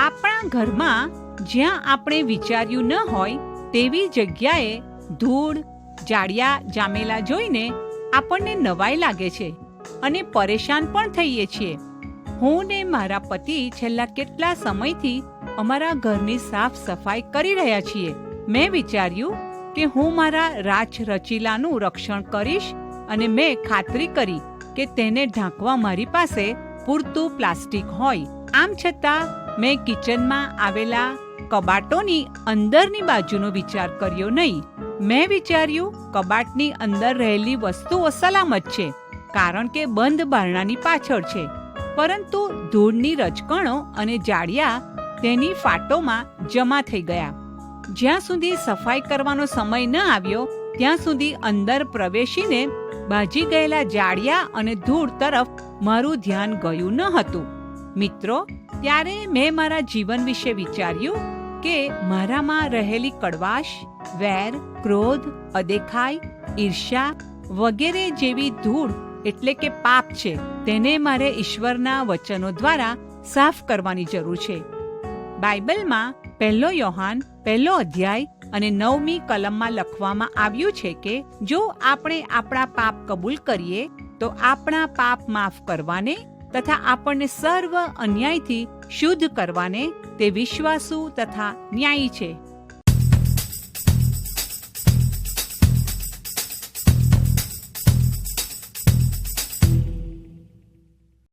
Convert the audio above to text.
આપણા ઘરમાં જ્યાં આપણે વિચાર્યું ન હોય તેવી જગ્યાએ ધૂળ, જાડિયા જામેલા જોઈને આપણને નવાઈ લાગે છે અને પરેશાન પણ થઈએ છીએ. હું ને મારા પતિ છેલ્લા કેટલા સમયથી અમારા ઘરની સાફ સફાઈ કરી રહ્યા છીએ. મેં વિચાર્યું કે હું મારા રાચ રચીલાનું રક્ષણ કરીશ અને મેં ખાતરી કરી કે તેને ઢાંકવા મારી પાસે પૂરતું પ્લાસ્ટિક હોય. આમ છતાં મેં કિચનમાં આવેલા કબાટોની અંદરની બાજુનો વિચાર કર્યો નહીં. મેં વિચાર્યું કબાટની અંદર રહેલી વસ્તુઓ સલામત છે કારણ કે બંધ બારણાની પાછળ છે, પરંતુ ધૂળની રજકણો અને જાડિયા તેની ફાટોમાં જમા થઈ ગયા. જ્યાં સુધી સફાઈ કરવાનો સમય ન આવ્યો ત્યાં સુધી અંદર પ્રવેશીને ભાજી ગયેલા જાડિયા અને ધૂળ તરફ મારું ધ્યાન ગયું ન હતું. મિત્રો, ત્યારે મેં મારા જીવન વિશે વિચાર્યું કે મારામાં રહેલી કડવાશ, વેર, ક્રોધ, અદેખાઈ, ઈર્ષ્યા વગેરે જેવી ધૂળ એટલે કે પાપ છે, તેને મારે ઈશ્વરના વચનો દ્વારા સાફ કરવાની જરૂર છે. બાઇબલમાં 1 યોહાન 1 અધ્યાય અને 9મી કલમમાં લખવામાં આવ્યું છે કે જો આપણે આપણા પાપ કબૂલ કરીએ તો આપણા પાપ માફ કરવાને તથા આપણને સર્વ અન્યાયથી શુદ્ધ કરવાને તે વિશ્વાસુ તથા ન્યાયી છે.